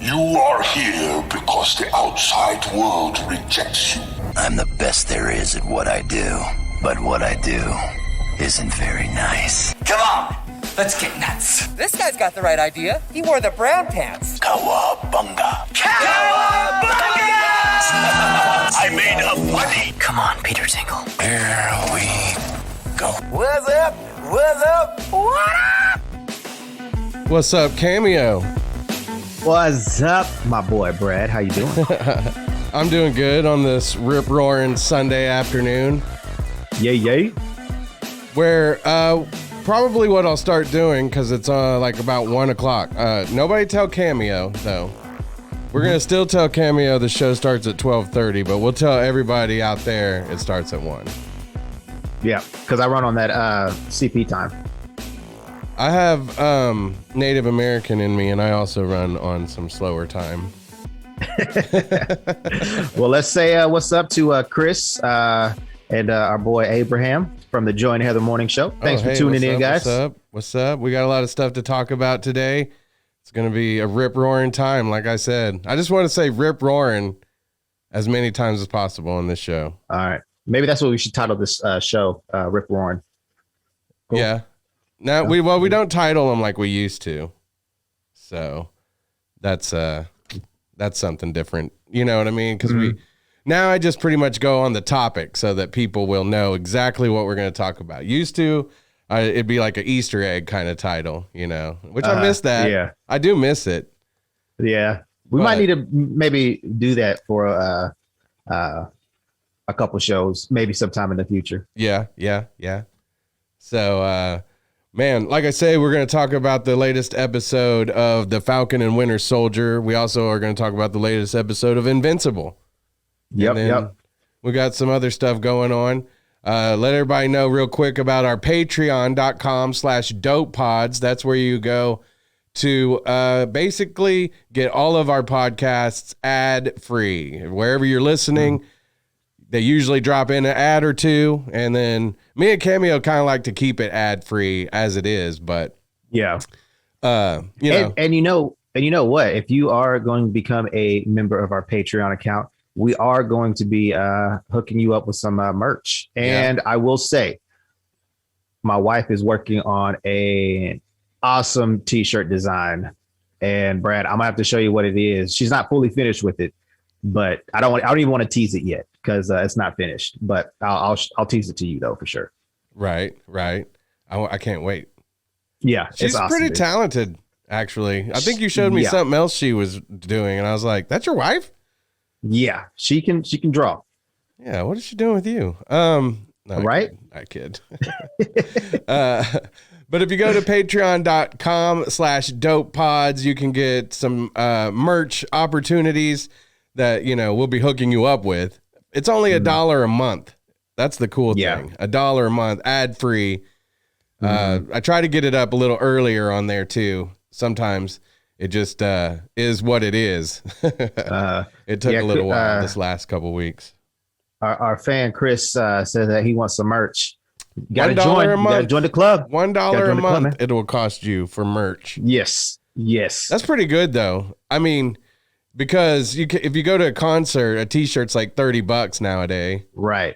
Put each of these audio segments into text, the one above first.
You are here because the outside world rejects you. I'm the best there is at what I do, but what I do isn't very nice. Come on, let's get nuts. This guy's got the right idea. He wore the brown pants. Cowabunga. Cowabunga! I made a money. Come on, Peter Tingle. Here we go. What's up? What's up? What up? What's up, Cameo? What's up, my boy Brad? How you doing? I'm doing good on this rip-roaring Sunday afternoon. Yay, yay. Where probably what I'll start doing, because it's like about 1 o'clock. Nobody tell Cameo, though. We're going to still tell Cameo the show starts at 12:30, but we'll tell everybody out there it starts at 1. Yeah, because I run on that CP time. I have Native American in me, and I also run on some slower time. Well, let's say what's up to Chris and our boy Abraham from the Joy and Heather Morning Show. Thanks for tuning in, guys. What's up? We got a lot of stuff to talk about today. It's going to be a rip-roaring time, like I said. I just want to say rip-roaring as many times as possible on this show. All right. Maybe that's what we should title this show, Rip Roaring. Cool. Yeah. Now we don't title them like we used to. So that's something different. You know what I mean? Because now I just pretty much go on the topic so that people will know exactly what we're going to talk about. Used to, it'd be like an Easter egg kind of title, you know, which I miss that. Yeah. I do miss it. Yeah. We might need to maybe do that for a couple shows, maybe sometime in the future. Yeah. So, man, like I say, we're going to talk about the latest episode of the Falcon and Winter Soldier. We also are going to talk about the latest episode of Invincible. Yep. We got some other stuff going on. Let everybody know real quick about our patreon.com/dopepods. That's where you go to basically get all of our podcasts ad free. Wherever you're listening, they usually drop in an ad or two. And then me and Cameo kind of like to keep it ad free as it is. But yeah, you know. And you know what? If you are going to become a member of our Patreon account, we are going to be hooking you up with some merch. And I will say, my wife is working on an awesome t-shirt design. And Brad, I'm gonna have to show you what it is. She's not fully finished with it, but I don't even want to tease it yet because it's not finished. But I'll tease it to you though for sure. Right. I can't wait. Yeah, she's awesome, pretty dude. talented, actually. I think you showed me something else she was doing, and I was like, "That's your wife?" Yeah, she can draw. Yeah, what is she doing with you? No, right? I kid. But if you go to patreon.com/dopepods, you can get some merch opportunities that, you know, we'll be hooking you up with. It's only $1 a month. That's the cool thing. $1 a month, ad free. I try to get it up a little earlier on there too. Sometimes it just is what it is. It took a little while this last couple weeks. Our fan Chris says that he wants some merch. Got to $1 join. a month. Gotta join the club. $1 a month. It will cost you for merch. Yes. That's pretty good though. I mean, because if you go to a concert, a t-shirt's like $30 nowadays. Right.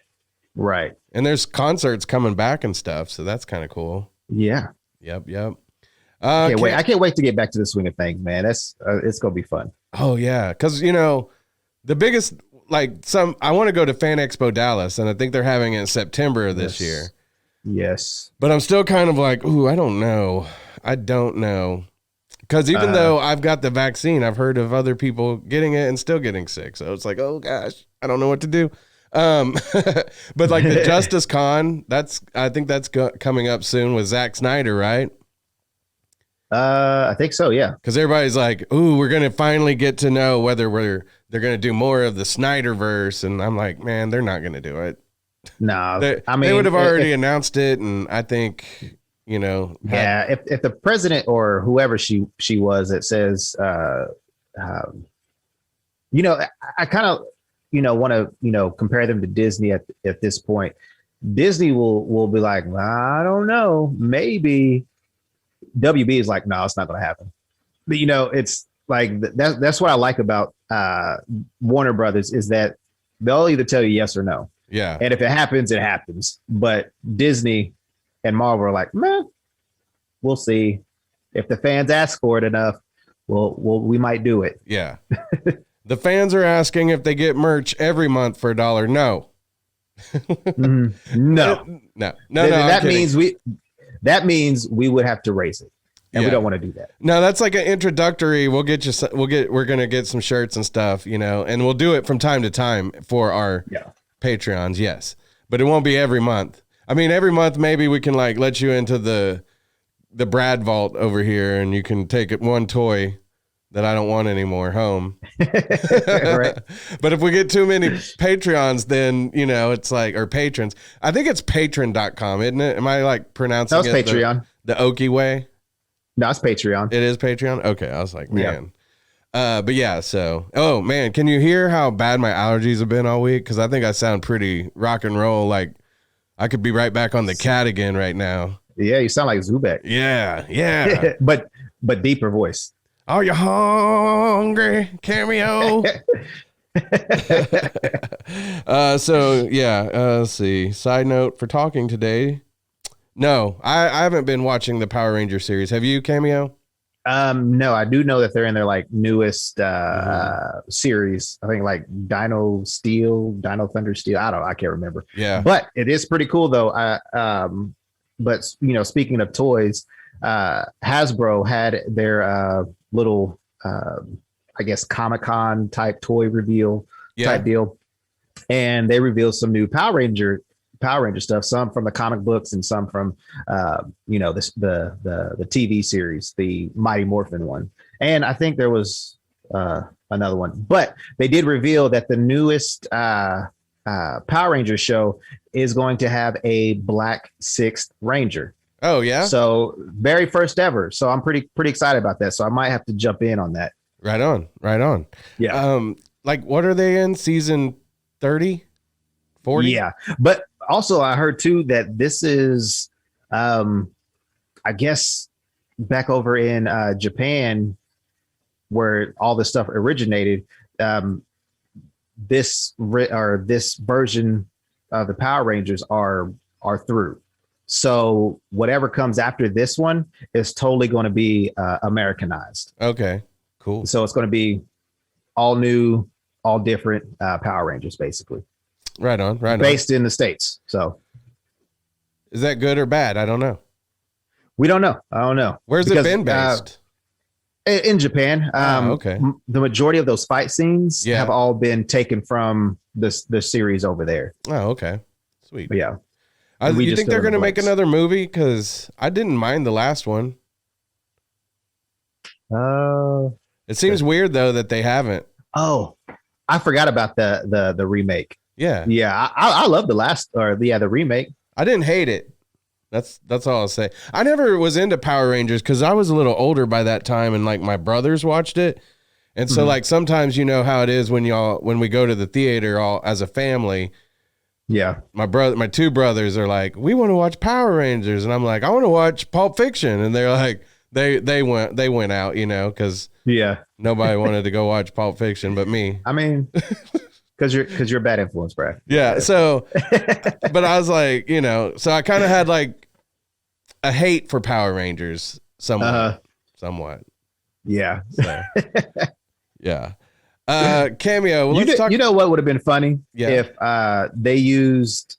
And there's concerts coming back and stuff, so that's kind of cool. Yeah. Yep. I can't wait to get back to the swing of things, man. That's it's gonna be fun. Oh yeah, because you know the biggest I want to go to Fan Expo Dallas, and I think they're having it in September of this year. Yes, but I'm still kind of like, ooh, I don't know, because even though I've got the vaccine, I've heard of other people getting it and still getting sick. So it's like, oh gosh, I don't know what to do. But like the Justice Con, I think that's coming up soon with Zack Snyder, right? I think so, yeah. Because everybody's like, ooh, we're going to finally get to know whether they're going to do more of the Snyderverse. And I'm like, man, they're not going to do it. No, they would have already announced it. And I think, you know. If the president or whoever she was that says, you know, I kind of, you know, want to, you know, compare them to Disney at this point. Disney will be like, I don't know, maybe. WB is like, no, it's not going to happen. But, you know, it's That's what I like about Warner Brothers is that they'll either tell you yes or no. Yeah. And if it happens, it happens. But Disney and Marvel are like, man, we'll see. If the fans ask for it enough, we might do it. Yeah. The fans are asking if they get merch every month for $1. No. No. That means we would have to raise it. And we don't want to do that. No, that's like an introductory. We're going to get some shirts and stuff, and we'll do it from time to time for our Patreons. Yes. But it won't be every month. I mean, every month, maybe we can like let you into the Brad vault over here and you can take it one toy that I don't want anymore home. Right. But if we get too many Patreons, then, it's like, or patrons, I think it's patron.com, isn't it? Am I like pronouncing it Patreon. The Okie way? No, it's Patreon. It is Patreon? Okay. I was like, man. But yeah, so, oh man, can you hear how bad my allergies have been all week? Cause I think I sound pretty rock and roll. Like I could be right back on the cat again right now. Yeah. You sound like Zubek. Yeah. Yeah. but deeper voice. Are you hungry, Cameo? So yeah, let's see. Side note for talking today. No, I haven't been watching the Power Ranger series. Have you, Cameo? No, I do know that they're in their like newest series. I think like Dino Thunder Steel. I can't remember. Yeah, but it is pretty cool though. But speaking of toys, Hasbro had their little, I guess, Comic-Con type toy reveal type deal. And they revealed some new Power Ranger stuff, some from the comic books and some from, the TV series, the Mighty Morphin one. And I think there was another one. But they did reveal that the newest Power Ranger show is going to have a Black Sixth Ranger. Oh yeah. So very first ever. So I'm pretty excited about that. So I might have to jump in on that. Right on. Yeah. Like what are they in season 30, 40? Yeah. But also I heard too that this is, I guess back over in Japan where all this stuff originated. This version of the Power Rangers are through. So whatever comes after this one is totally going to be Americanized. Okay, cool. So it's going to be all new, all different Power Rangers, basically. Right on. Based in the States. So is that good or bad? I don't know. We don't know. I don't know. Where's it been based? In Japan. Okay. The majority of those fight scenes have all been taken from the series over there. Oh, okay. Sweet. But yeah. You think they're going to make another movie? Because I didn't mind the last one. It seems weird though that they haven't. Oh, I forgot about the remake. Yeah. I love the remake. I didn't hate it. That's all I'll say. I never was into Power Rangers because I was a little older by that time, and like my brothers watched it, and so like sometimes you know how it is when we go to the theater all as a family. Yeah, my two brothers are like, we want to watch Power Rangers, and I'm like, I want to watch Pulp Fiction, and they're like, they went out, because nobody wanted to go watch Pulp Fiction but me. I mean, because you're a bad influence, Brad. Yeah. So, but I was like, so I kind of had like a hate for Power Rangers somewhat. Yeah. So, yeah. Cameo. Well, you know what would have been funny if they used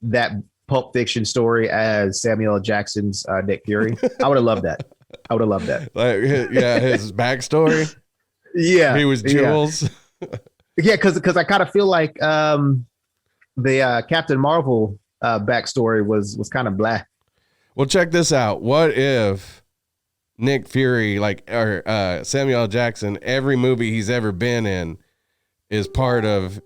that Pulp Fiction story as Samuel L. Jackson's Nick Fury. I would have loved that. Like, his backstory. Yeah, he was Jules. Yeah, because I kind of feel like the Captain Marvel backstory was kind of blah. Well, check this out. What if Nick Fury, or Samuel L. Jackson, every movie he's ever been in is part of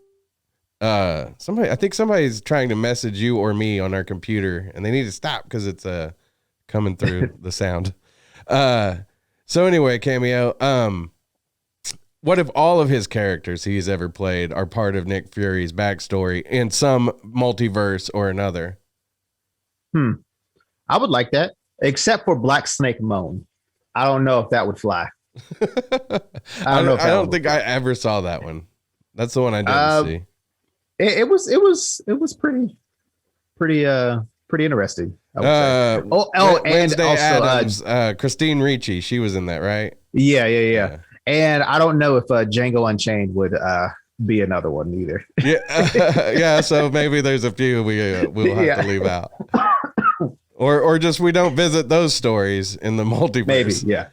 somebody? I think somebody's trying to message you or me on our computer, and they need to stop because it's coming through the sound. So anyway, Cameo. What if all of his characters he's ever played are part of Nick Fury's backstory in some multiverse or another? I would like that, except for Black Snake Moan. I don't know if that would fly. I don't think I ever saw that one. That's the one I didn't see. It was pretty interesting. I would say. Wednesday and Addams, also Christine Ricci, she was in that, right? Yeah. And I don't know if Django Unchained would be another one either. Yeah. So maybe there's a few we'll have to leave out, or just we don't visit those stories in the multiverse. Maybe, yeah.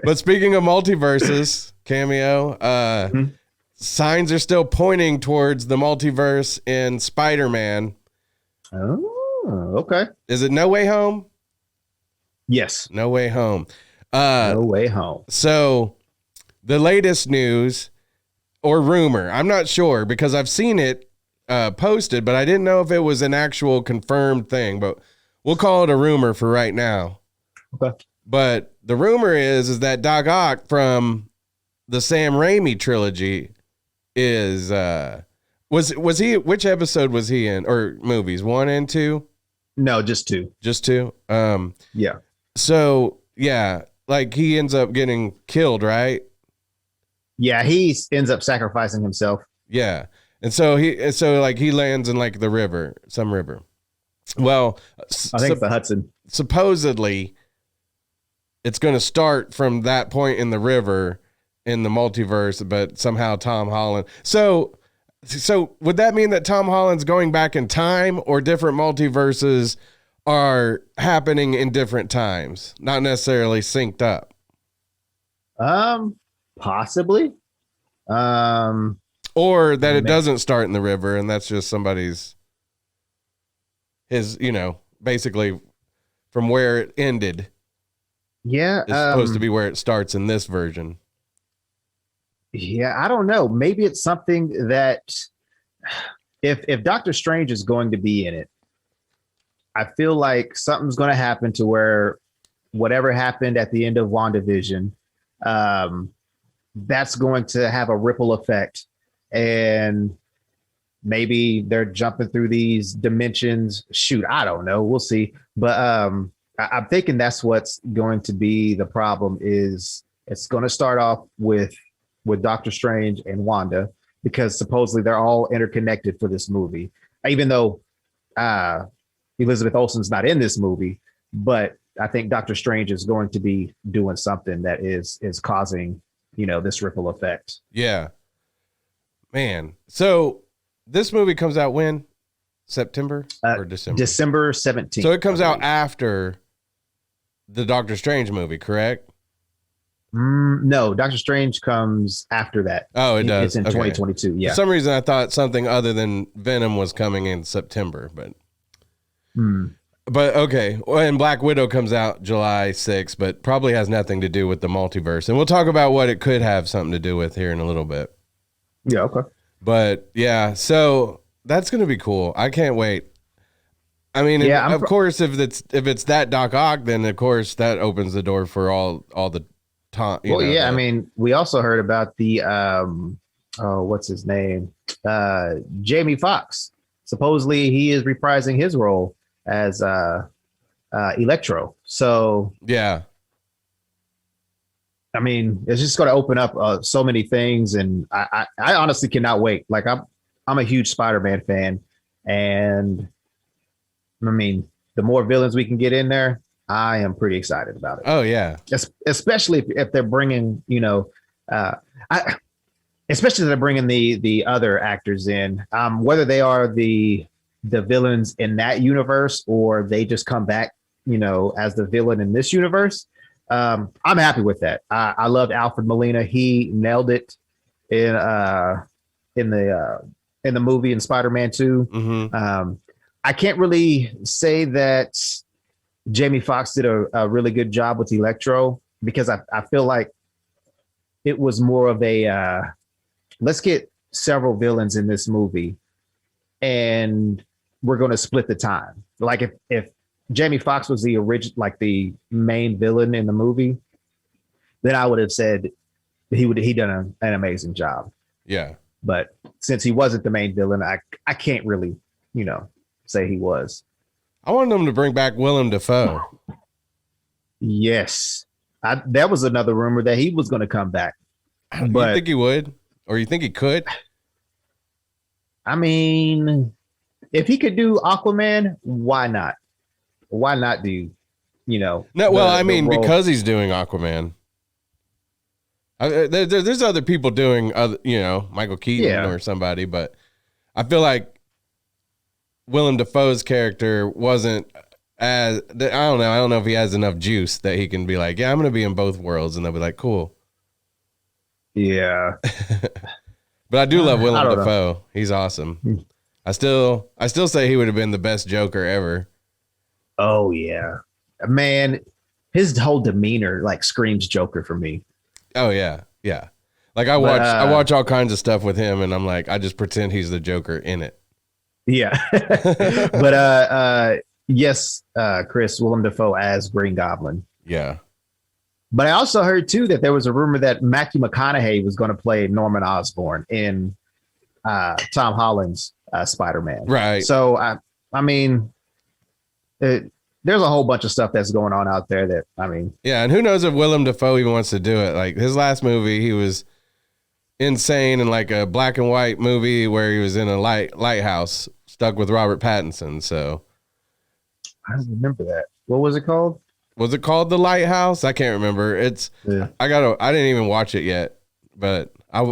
But speaking of multiverses, Cameo, signs are still pointing towards the multiverse in Spider-Man. Oh, okay. Is it No Way Home? Yes. No Way Home. No Way Home. So the latest news or rumor, I'm not sure because I've seen it posted, but I didn't know if it was an actual confirmed thing, but we'll call it a rumor for right now. Okay. But the rumor is that Doc Ock from the Sam Raimi trilogy is was he, which episode was he in, or movies 1 and 2? No, just 2. Just 2. Yeah. So yeah, like he ends up getting killed, right? Yeah, he ends up sacrificing himself. Yeah. And so he lands in like the river, some river. Well, I think it's the Hudson. Supposedly it's going to start from that point in the river in the multiverse, but somehow Tom Holland. So would that mean that Tom Holland's going back in time, or different multiverses are happening in different times, not necessarily synced up? Possibly. Or that it doesn't start in the river and that's just his, basically from where it ended. Yeah. It's supposed to be where it starts in this version. Yeah, I don't know. Maybe it's something that if Doctor Strange is going to be in it, I feel like something's going to happen to where whatever happened at the end of WandaVision, that's going to have a ripple effect. And maybe they're jumping through these dimensions. Shoot, I don't know. We'll see. But I'm thinking that's what's going to be the problem. Is it's going to start off with Doctor Strange and Wanda, because supposedly they're all interconnected for this movie, even though Elizabeth Olsen's not in this movie. But I think Doctor Strange is going to be doing something that is causing, this ripple effect. Yeah, man. So this movie comes out when? September or December? December 17th. So it comes out after the Doctor Strange movie, correct? No, Doctor Strange comes after that. Oh, it does. It's in 2022. Yeah. For some reason, I thought something other than Venom was coming in September, but okay. Well, and Black Widow comes out July 6th, but probably has nothing to do with the multiverse. And we'll talk about what it could have something to do with here in a little bit. Yeah. Okay. But yeah, so that's going to be cool. I can't wait. I mean, yeah, of course, if it's that Doc Ock, then of course that opens the door for all the time. I mean, we also heard about the what's his name? Jamie Foxx. Supposedly he is reprising his role as Electro. So yeah, I mean, it's just going to open up so many things, and I honestly cannot wait. Like I'm a huge Spider-Man fan, and I mean, the more villains we can get in there, I am pretty excited about it. Oh yeah, especially if they're bringing, especially if they're bringing the other actors in, whether they are the villains in that universe or they just come back, as the villain in this universe. I'm happy with that. I loved Alfred Molina. He nailed it in the movie in Spider-Man 2. Mm-hmm. I can't really say that Jamie Foxx did a really good job with Electro, because I feel like it was more of a let's get several villains in this movie and we're going to split the time. Like if Jamie Foxx was the the main villain in the movie, then I would have said he done an amazing job. Yeah. But since he wasn't the main villain, I can't really, say he was. I wanted them to bring back Willem Dafoe. Yes. That was another rumor that he was going to come back. But you think he would, or you think he could? I mean, if he could do Aquaman, why not? Why not do, No, well, because he's doing Aquaman. There's other people doing Michael Keaton or somebody, but I feel like Willem Dafoe's character wasn't as, I don't know if he has enough juice that he can be like, yeah, I'm going to be in both worlds, and they'll be like, cool. Yeah. But I do love Willem Dafoe. He's awesome. I still say he would have been the best Joker ever. Oh yeah, man, his whole demeanor like screams Joker for me. Oh yeah, yeah. Like I watch all kinds of stuff with him, and I'm like, I just pretend he's the Joker in it. Yeah, but yes, Chris, Willem Dafoe as Green Goblin. Yeah. But I also heard too that there was a rumor that Matthew McConaughey was going to play Norman Osborn in Tom Holland's Spider-Man. Right. So I mean, there's a whole bunch of stuff that's going on out there that, yeah. And who knows if Willem Dafoe even wants to do it. Like his last movie, he was insane in like a black and white movie where he was in a lighthouse stuck with Robert Pattinson. So I don't remember that. What was it called? Was it called The Lighthouse? I can't remember. I didn't even watch it yet, but I've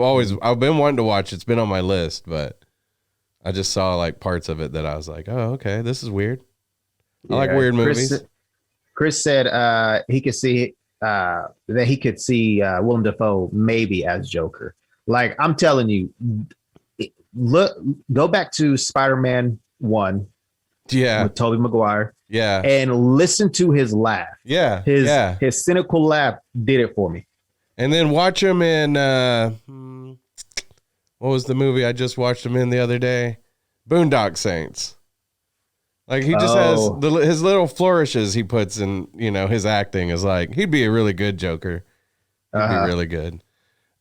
been wanting to watch it. It's been on my list, but I just saw like parts of it that I was like, oh, okay, this is weird. I like weird movies. Chris said he could see that he could see Willem Dafoe maybe as Joker. Like I'm telling you, go back to Spider-Man 1. Yeah, with Tobey Maguire. Yeah, and listen to his laugh. Yeah, his cynical laugh did it for me. And then watch him in what was the movie I just watched him in the other day? Boondock Saints. Like he just has his little flourishes he puts in. His acting is like he'd be a really good Joker. He'd be really good.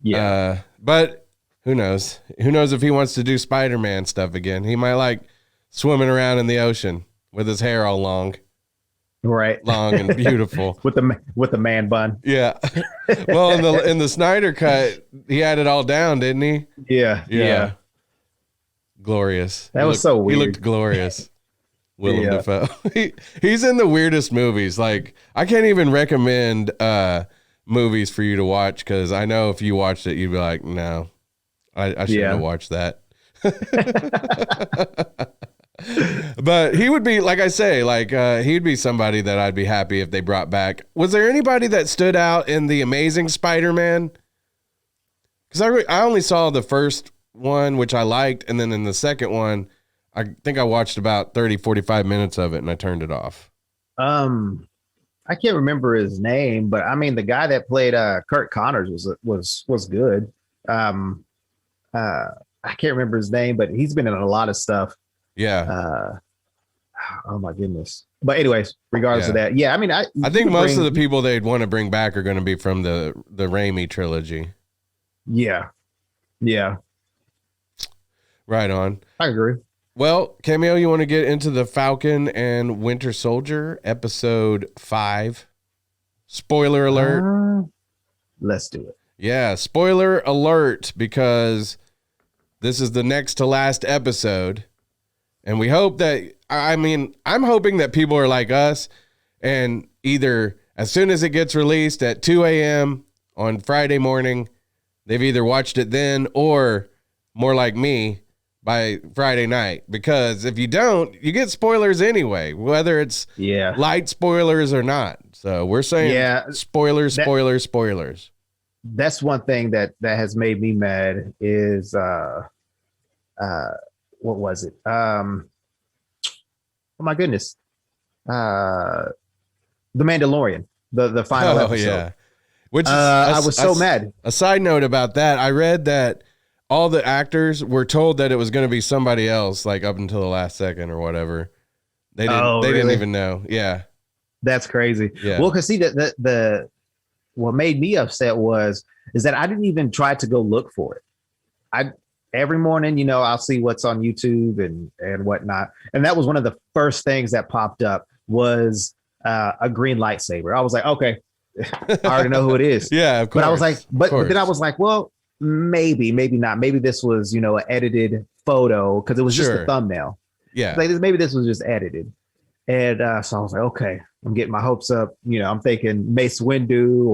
Yeah, but who knows? Who knows if he wants to do Spider-Man stuff again? He might like swimming around in the ocean with his hair all long, right? Long and beautiful with the man bun. Yeah. Well, in the Snyder cut, he had it all down, didn't he? Yeah. Glorious. That was so weird. He looked glorious. Willem Dafoe. He's in the weirdest movies. Like I can't even recommend movies for you to watch because I know if you watched it, you'd be like, no, I shouldn't have watched that. But he would be, like I say, he'd be somebody that I'd be happy if they brought back. Was there anybody that stood out in the Amazing Spider-Man? Because I only saw the first one, which I liked, and then in the second one, I think I watched about 30, 45 minutes of it, and I turned it off. I can't remember his name, but the guy that played Kurt Connors was good. I can't remember his name, but he's been in a lot of stuff. Yeah. Oh my goodness. But anyways, regardless of that, I think most of the people they'd want to bring back are going to be from the Raimi trilogy. Yeah. Right on. I agree. Well, Cameo, you want to get into the Falcon and Winter Soldier episode 5? Spoiler alert. Let's do it. Yeah, spoiler alert, because this is the next to last episode. And we hope that, I'm hoping that people are like us and either as soon as it gets released at 2 a.m. on Friday morning, they've either watched it then or more like me by Friday night. Because if you don't, you get spoilers anyway, whether it's light spoilers or not. So we're saying spoilers. That's one thing that has made me mad is what was it? Oh my goodness. The Mandalorian, the final episode. Yeah. Which I was so mad. A side note about that, I read that all the actors were told that it was going to be somebody else, like up until the last second or whatever. They didn't even know. Yeah. That's crazy. Yeah. Well, because see the what made me upset is that I didn't even try to go look for it. Every morning, I'll see what's on YouTube and whatnot. And that was one of the first things that popped up was a green lightsaber. I was like, okay, I already know who it is. Yeah, of course. But I was like, but course. then I was like, well, maybe not. Maybe this was, an edited photo because it was just Sure. the thumbnail. Yeah. Like maybe this was just edited. And so I was like, okay, I'm getting my hopes up. I'm thinking Mace Windu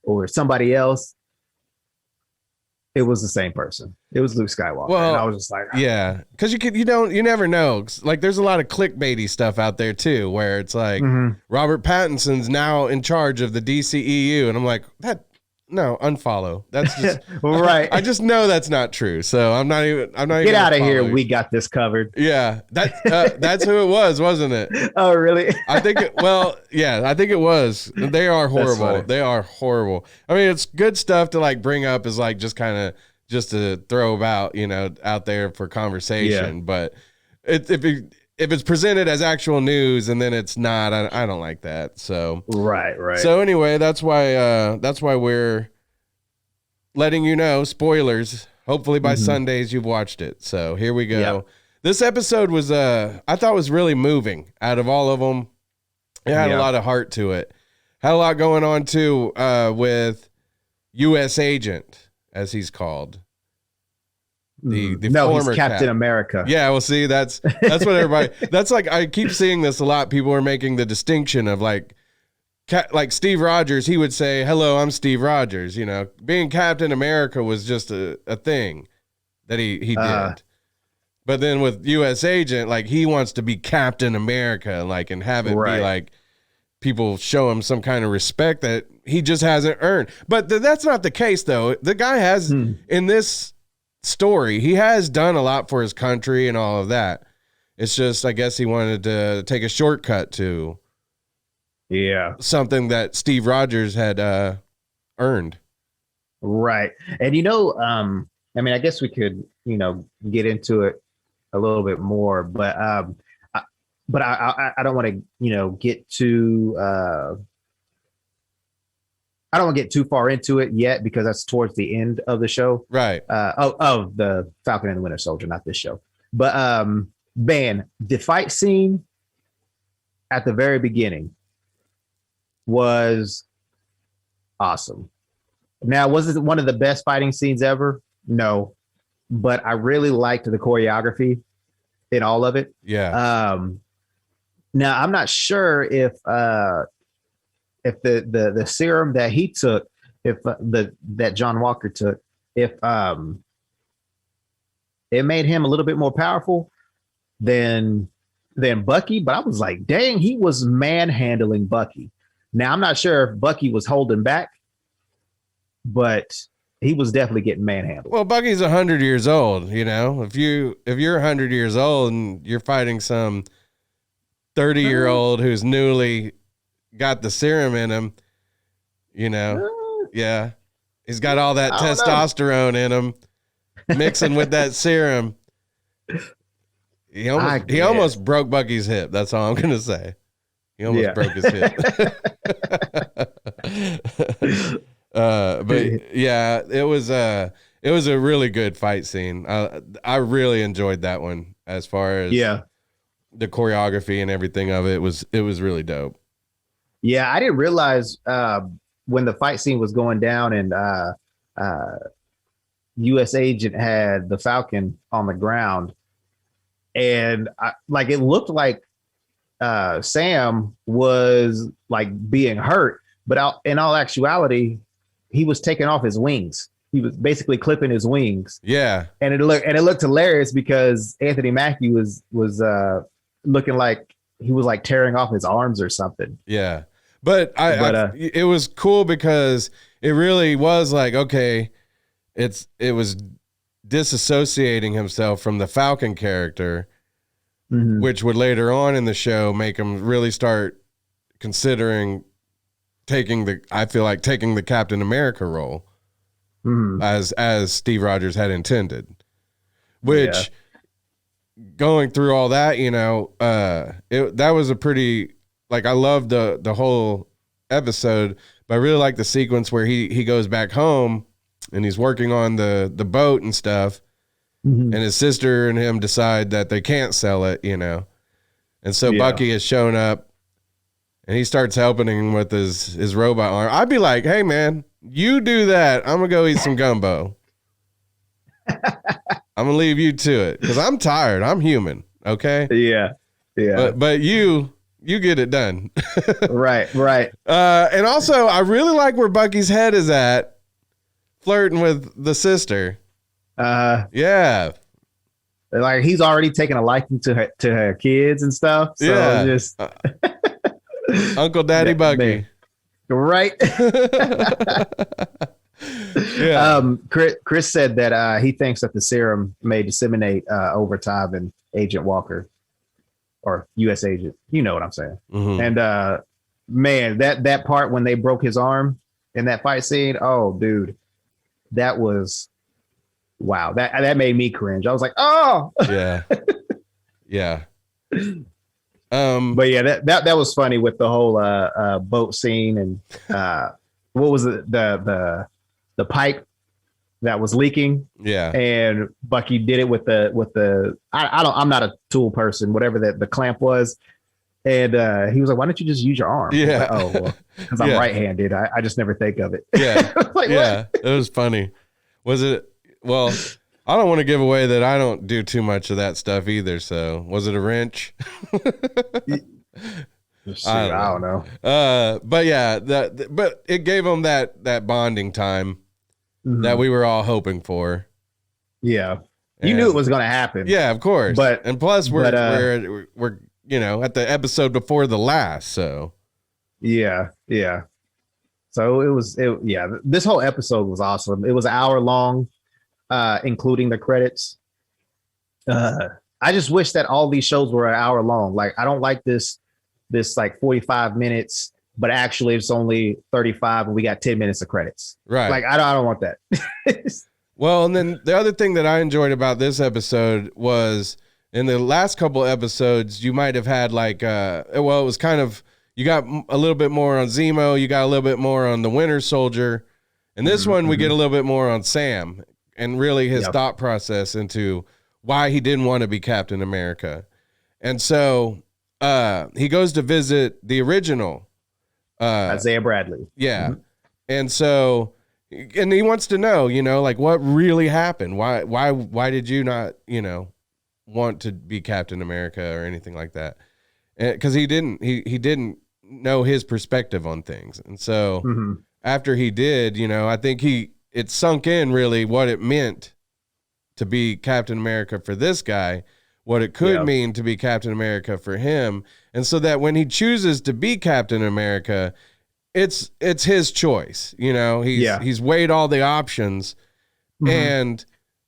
or somebody else. It was the same person. It was Luke Skywalker. Well, and I was just like, yeah, because you never know. Like, there's a lot of clickbaity stuff out there too, where it's like Robert Pattinson's now in charge of the DCEU, and I'm like, no, unfollow. That's just right. I just know that's not true, so I'm not even. Get out of here. We got this covered. Yeah, that's who it was, wasn't it? Oh, really? I think it was. They are horrible. They are horrible. I mean, it's good stuff to like bring up as like just kind of just to throw about, out there for conversation. Yeah. But if it's presented as actual news and then it's not, I don't like that. So right. So anyway, that's why we're letting you know, spoilers. Hopefully by Sundays you've watched it. So here we go. Yep. This episode was I thought was really moving. Out of all of them, it had a lot of heart to it. Had a lot going on too with U.S. Agent, as he's called. The former he's Captain America. Yeah, well, see, that's what everybody. That's like I keep seeing this a lot. People are making the distinction of like Steve Rogers. He would say, "Hello, I'm Steve Rogers." Being Captain America was just a thing that he did. But then with U.S. Agent, like he wants to be Captain America, like and have it be like people show him some kind of respect that he just hasn't earned. But that's not the case, though. The guy has in this story, he has done a lot for his country and all of that. It's just, I guess he wanted to take a shortcut to something that Steve Rogers had earned. Right. And I mean, I guess we could get into it a little bit more, but I don't want to get too I don't want to get too far into it yet because that's towards the end of the show. Right. Of the Falcon and the Winter Soldier, not this show. But man, the fight scene at the very beginning was awesome. Now, was it one of the best fighting scenes ever? No. But I really liked the choreography in all of it. Yeah. Now I'm not sure if the serum that he took, that John Walker took, if it made him a little bit more powerful than Bucky, but I was like, dang, he was manhandling Bucky. Now I'm not sure if Bucky was holding back, but he was definitely getting manhandled. Well, Bucky's 100 years old. If you're 100 years old and you're fighting some 30-year-old who's newly got the serum in him, yeah, he's got all that testosterone in him, mixing with that serum. He almost broke Bucky's hip. That's all I'm gonna say. He almost broke his hip. But yeah, it was a really good fight scene. I really enjoyed that one as far as the choreography and everything of it was really dope. Yeah, I didn't realize when the fight scene was going down and U.S. Agent had the Falcon on the ground, and it looked like Sam was like being hurt, but in all actuality, he was taking off his wings. He was basically clipping his wings. Yeah, and it looked hilarious because Anthony Mackie was looking like he was like tearing off his arms or something. Yeah. But it was cool because it really was like, okay, it was disassociating himself from the Falcon character, which would later on in the show make him really start considering taking the Captain America role as Steve Rogers had intended, which going through all that, that was a pretty, like, I loved the whole episode, but I really like the sequence where he goes back home and he's working on the boat and stuff, and his sister and him decide that they can't sell it, and so Bucky has shown up and he starts helping him with his robot arm, I'd be like, hey man, you do that. I'm gonna go eat some gumbo. I'm gonna leave you to it because I'm tired. I'm human. Okay. Yeah. But you get it done. Right. And also, I really like where Bucky's head is at, flirting with the sister. Yeah. Like he's already taken a liking to her kids and stuff. So Yeah. just Uncle Daddy Bucky. Man. Right. Yeah. Chris said that he thinks that the serum may disseminate over time in Agent Walker or U.S. agent. You know what I'm saying. Mhm. And man, that part when they broke his arm in that fight scene, oh dude, that was wow. That made me cringe. I was like, oh Yeah. Yeah. But yeah, that was funny with the whole boat scene and what was it, the pipe that was leaking. Yeah. And Bucky did it with the I'm not a tool person, whatever the clamp was. And he was like, why don't you just use your arm? Yeah. Like, oh, well, because I'm Yeah. right-handed. I just never think of it. Yeah. Like, Yeah. It was funny. Was it? Well, I don't want to give away that I don't do too much of that stuff either. So was it a wrench? I don't know. But yeah, but it gave them that bonding time Mhm. that we were all hoping for. Yeah. You And- knew it was going to happen. Yeah, of course. But- and plus we're but, at the episode before the last, so Yeah. So this whole episode was awesome. It was an hour long, including the credits. I just wish that all these shows were an hour long. Like, I don't like this like 45 minutes, but actually it's only 35 and we got 10 minutes of credits. right. Like, I don't want that. Well, and then the other thing that I enjoyed about this episode was in the last couple episodes, you might have had like, it was kind of, you got a little bit more on Zemo, you got a little bit more on the Winter Soldier. And this one, we get a little bit more on Sam and really his thought process into why he didn't want to be Captain America. And so he goes to visit the original. Isaiah Bradley. Yeah. And so, and he wants to know, like what really happened? Why did you not, want to be Captain America or anything like that? Because he didn't know his perspective on things. And so after he did, I think it sunk in really what it meant to be Captain America for this guy, what it could mean to be Captain America for him. And so that when he chooses to be Captain America, it's his choice. He's weighed all the options and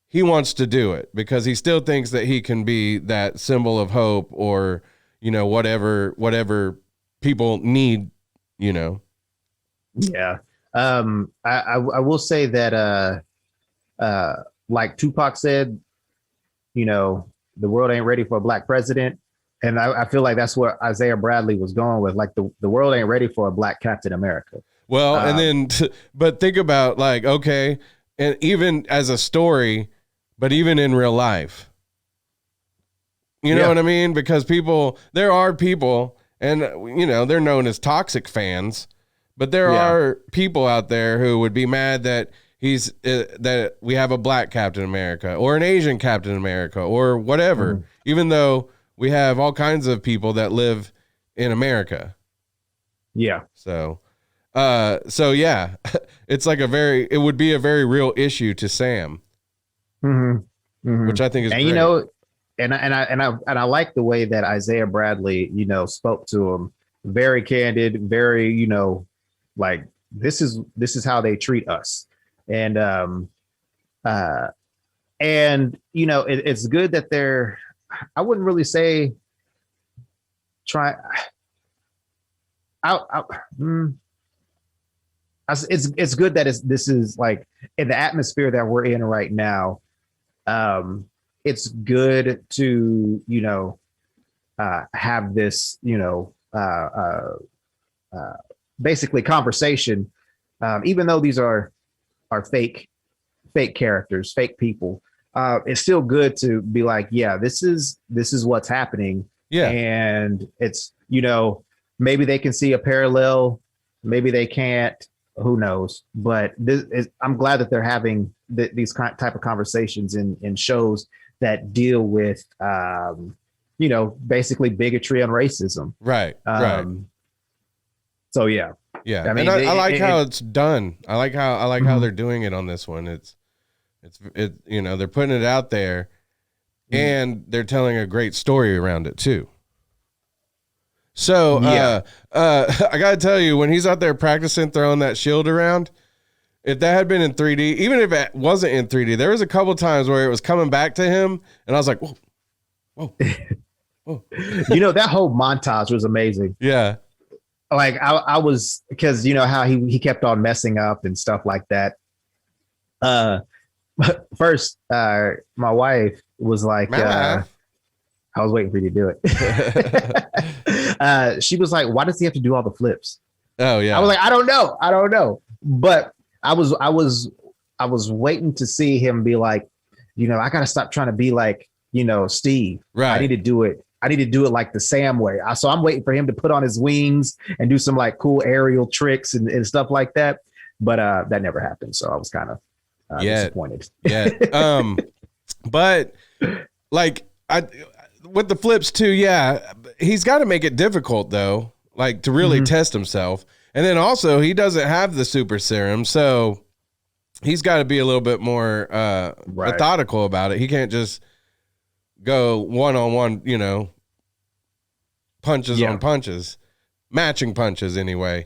he wants to do it because he still thinks that he can be that symbol of hope or, whatever people need, Yeah. I will say that, like Tupac said, the world ain't ready for a black president. And I feel like that's what Isaiah Bradley was going with. Like the world ain't ready for a black Captain America. Well, and then, but think about like, okay. And even as a story, but even in real life, you know what I mean? Because there are people and, they're known as toxic fans, but there are people out there who would be mad that that we have a black Captain America or an Asian Captain America or whatever, even though we have all kinds of people that live in America. Yeah. So yeah, it's like it would be a very real issue to Sam, which I think is and great. and I like the way that Isaiah Bradley, spoke to him, very candid, very, like this is how they treat us. And it's good that they're, I wouldn't really say try out. It's good that this is like in the atmosphere that we're in right now. It's good to, have this, basically conversation, even though these are fake characters, fake people. It's still good to be like, yeah, this is what's happening. Yeah. And it's, maybe they can see a parallel, maybe they can't. Who knows? But I'm glad that they're having these type of conversations in shows that deal with, basically bigotry and racism. Right. Right. So yeah. Yeah. I mean, I like how it's done. I like how they're doing it on this one. It's they're putting it out there and they're telling a great story around it too. So, I gotta tell you, when he's out there practicing throwing that shield around, if that had been in 3D, even if it wasn't in 3D, there was a couple times where it was coming back to him, and I was like, whoa, whoa. That whole montage was amazing. Yeah. Like I was, because how he kept on messing up and stuff like that. First, my wife was like, I was waiting for you to do it. She was like, why does he have to do all the flips? Oh yeah. I was like, I don't know. But I was waiting to see him be like, I got to stop trying to be like, Steve. Right. I need to do it like the Sam way. So I'm waiting for him to put on his wings and do some like cool aerial tricks and stuff like that. But that never happened. So I was kind of disappointed. Yeah. But like with the flips too, yeah, he's got to make it difficult though, like to really test himself. And then also he doesn't have the super serum, so he's got to be a little bit more methodical about it. He can't just go one-on-one, punches on punches, matching punches anyway.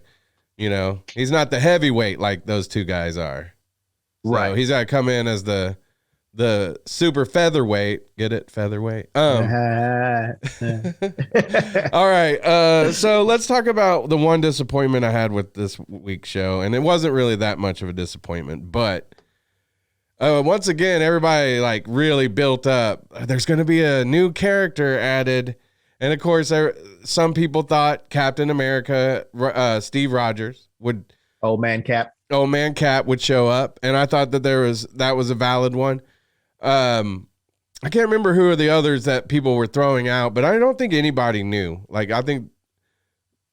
He's not the heavyweight like those two guys are. So he's got to come in as the super featherweight. Get it? Featherweight. All right. So let's talk about the one disappointment I had with this week's show. And it wasn't really that much of a disappointment, but once again, everybody like really built up. There's going to be a new character added. And of course, some people thought Captain America, Steve Rogers would. Old man Cap would show up. And I thought that that was a valid one. I can't remember who are the others that people were throwing out, but I don't think anybody knew. Like, I think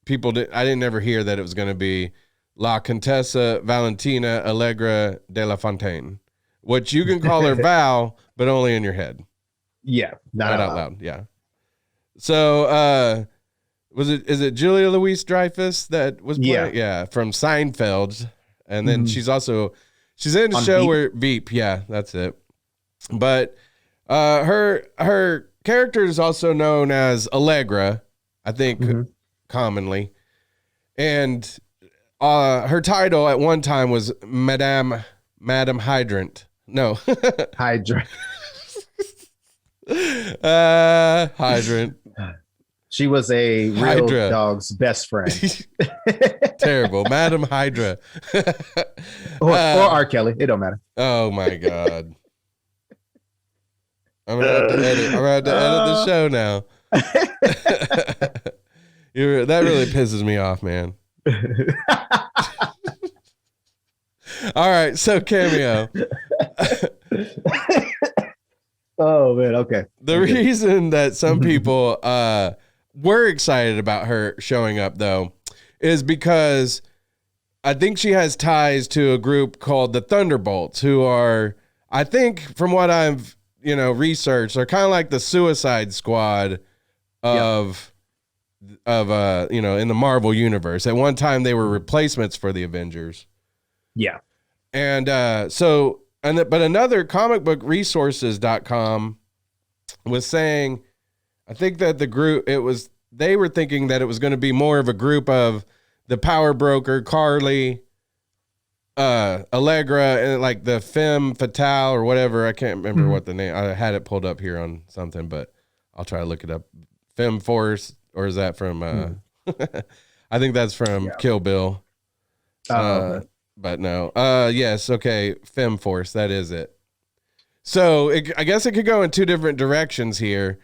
I didn't ever hear that it was going to be La Contessa Valentina Allegra de la Fontaine, which you can call her Val, but only in your head. Yeah. Not out loud. Yeah. So, is it Julia Louis-Dreyfus that was playing? Yeah. From Seinfeld. And then she's in the show where Veep. Yeah, that's it. But her character is also known as Allegra, I think, commonly. And her title at one time was Madame Hydrant. No. Hydrant. Hydrant. She was a real Hydra. Dog's best friend. Terrible. Madam Hydra. or R. Kelly. It don't matter. Oh my God. I'm gonna have to edit the show now. That really pisses me off, man. All right, so Cameo. Oh man, okay. The reason that some people were excited about her showing up though is because I think she has ties to a group called the Thunderbolts, who are, I think from what I've researched, are kind of like the Suicide Squad of in the Marvel universe. At one time they were replacements for the Avengers. Yeah. And but another comicbookresources.com was saying, I think that the group, they were thinking that it was going to be more of a group of the Power Broker, Carly, Allegra, and like the Femme Fatale or whatever. I can't remember what the name. I had it pulled up here on something, but I'll try to look it up. Femme Force, or is that from? I think that's from Kill Bill. But no. Yes. Okay. Femme Force. That is it. So I guess it could go in two different directions here,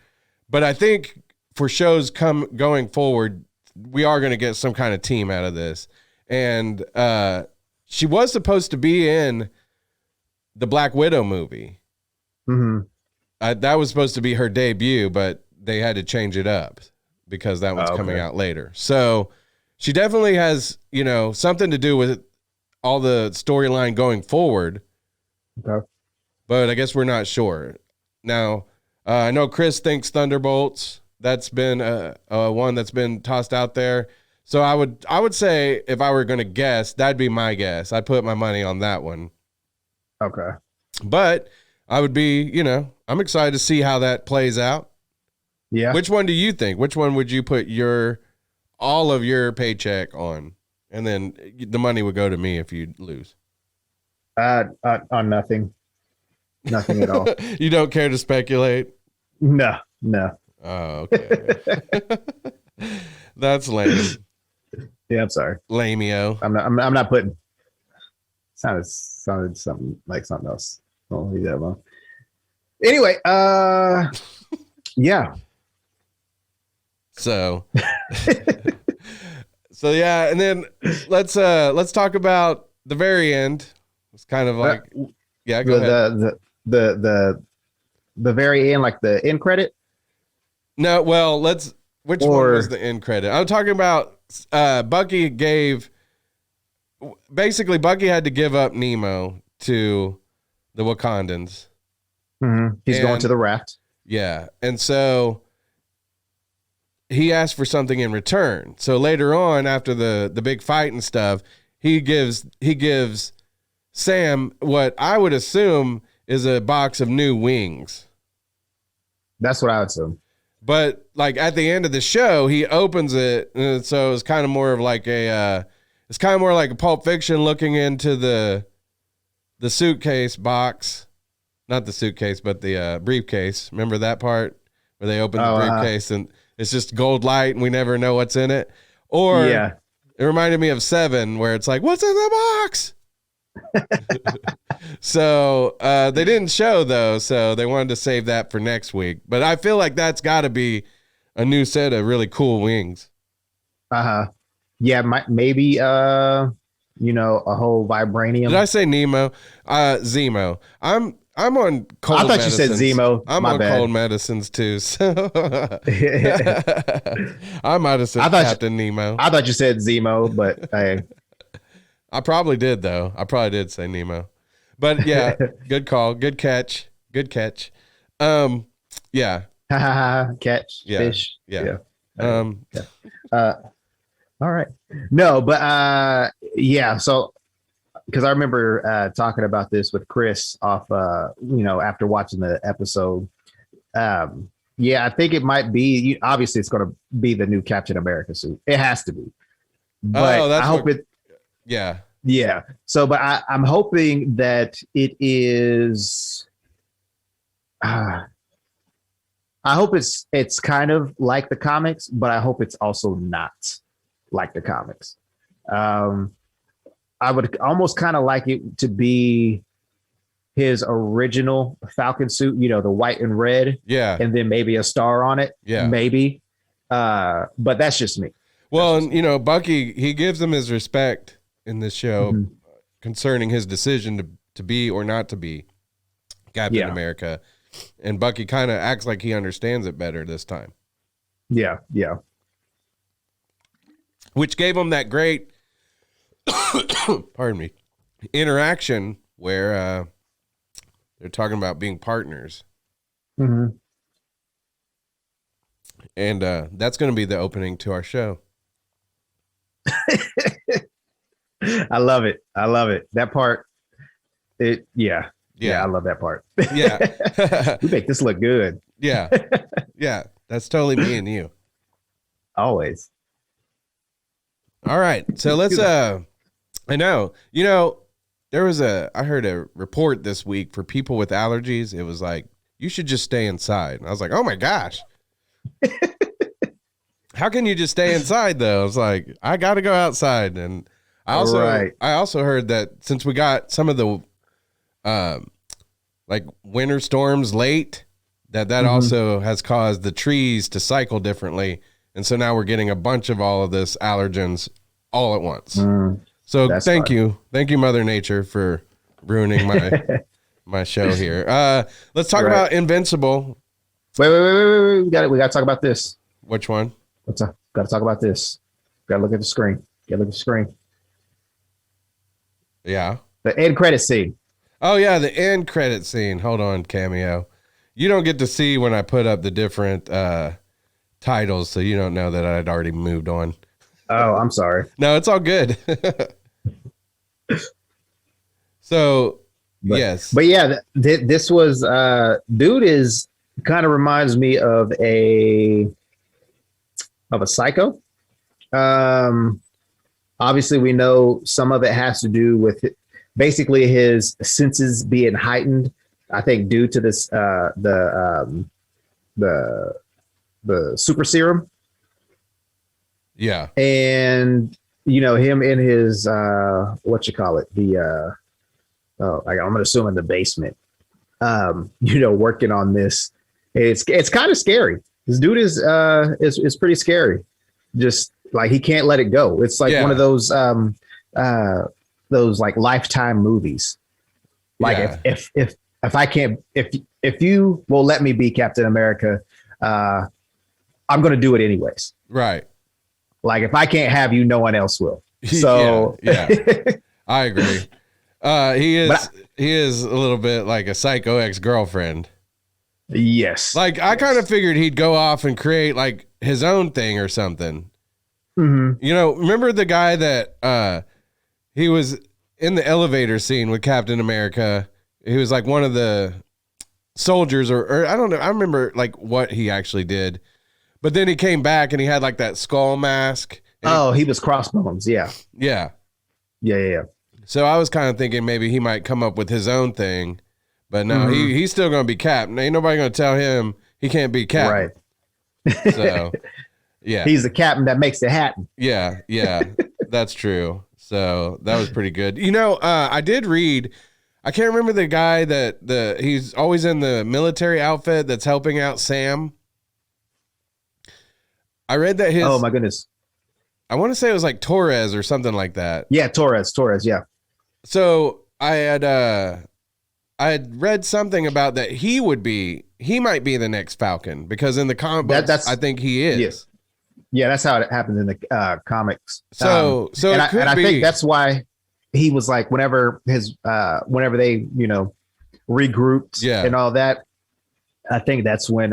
but I think for shows going forward, we are going to get some kind of team out of this. And she was supposed to be in the Black Widow movie. Mm-hmm. That was supposed to be her debut, but they had to change it up because that one's coming out later. So she definitely has, you know, something to do with all the storyline going forward. Okay. But I guess we're not sure. Now, I know Chris thinks Thunderbolts. That's been one that's been tossed out there. So I would say if I were going to guess, that'd be my guess. I'd put my money on that one. Okay. But I would be, you know, I'm excited to see how that plays out. Yeah. Which one do you think? Which one would you put all of your paycheck on? And then the money would go to me if you lose. On nothing. Nothing at all. You don't care to speculate? No. Oh, okay. That's lame. Yeah, I'm sorry. Lameo. I'm not putting. Sounded something like something else. I'll leave that alone. Anyway, yeah. So yeah, and then let's talk about the very end. It's kind of like go ahead. The very end, like the end credit. No, well, which one was the end credit? I'm talking about Bucky had to give up Nemo to the Wakandans. Mm-hmm. He's going to the raft. Yeah. And so he asked for something in return. So later on, after the big fight and stuff, he gives Sam what I would assume is a box of new wings. That's what I would assume. But like at the end of the show, he opens it, and so it's kind of more like a Pulp Fiction looking into the suitcase box, not the suitcase, but the briefcase. Remember that part where they open the briefcase and it's just gold light and we never know what's in it? Or it reminded me of Seven, where it's like, what's in the box? So they didn't show though, so they wanted to save that for next week. But I feel like that's got to be a new set of really cool wings. Yeah, maybe a whole vibranium. Did I say Nemo? Zemo. I'm on cold. I thought medicines. You said Zemo. I'm on cold medicines too. So I might have said Captain Nemo. I thought you said Zemo, but I probably did though. I probably did say Nemo. But yeah, good call. Good catch. Catch. Fish. Yeah. All right. No, but so because I remember talking about this with Chris off after watching the episode. I think it might be obviously it's gonna be the new Captain America suit. It has to be. But I hope it Yeah. So, but I'm hoping that it is. I hope it's kind of like the comics, but I hope it's also not like the comics. I would almost kind of like it to be his original Falcon suit, the white and red, and then maybe a star on it, maybe. But that's just me. Well, and Bucky, he gives him his respect in this show concerning his decision to be or not to be Captain America. And Bucky kind of acts like he understands it better this time. Yeah. Which gave him that great, pardon me, interaction where they're talking about being partners. Mm-hmm. And that's going to be the opening to our show. I love it. That part. I love that part. Yeah. We make this look good. Yeah. That's totally me and you. Always. All right. So let's, I know, I heard a report this week for people with allergies. It was like, you should just stay inside. And I was like, oh my gosh. How can you just stay inside though? I was like, I got to go outside. And I also heard that since we got some of the like winter storms late, that also has caused the trees to cycle differently. And so now we're getting a bunch of all of this allergens all at once. So thank you, Mother Nature, for ruining my show here. Let's talk about Invincible. Wait. We got to talk about this. Which one? Got to talk about this. Got to look at the screen. Yeah. The end credit scene. Oh yeah, the end credit scene. Hold on, Cameo. You don't get to see when I put up the different titles, so you don't know that I'd already moved on. Oh, I'm sorry. No, it's all good. So, yes. But yeah, this was dude is kind of reminds me of a psycho. Obviously we know some of it has to do with basically his senses being heightened, I think due to this the super serum. Yeah. And him in his I'm gonna assume in the basement, working on this. It's kind of scary. This dude is pretty scary. Just like he can't let it go. It's like one of those like Lifetime movies. Like if I can't, if you will let me be Captain America, I'm gonna do it anyways. Right. Like if I can't have you, no one else will. So yeah. I agree. He is a little bit like a psycho ex-girlfriend. Yes. Like I kind of figured he'd go off and create like his own thing or something. Mm-hmm. Remember the guy that he was in the elevator scene with Captain America? He was like one of the soldiers or I don't know. I remember like what he actually did. But then he came back and he had like that skull mask. He was Crossbones. Yeah. Yeah. Yeah. So I was kind of thinking maybe he might come up with his own thing, but no, he's still going to be Cap. Ain't nobody going to tell him he can't be Cap. Right. So, yeah. He's the captain that makes it happen. Yeah. That's true. So that was pretty good. I did read, I can't remember the guy he's always in the military outfit that's helping out Sam. I read that oh my goodness. I want to say it was like Torres or something like that. Yeah, Torres, yeah. So I had read something about that he might be the next Falcon because in the comic books, I think he is. Yes. Yeah, that's how it happens in the comics. So I think that's why he was like whenever whenever they regrouped and all that. I think that's when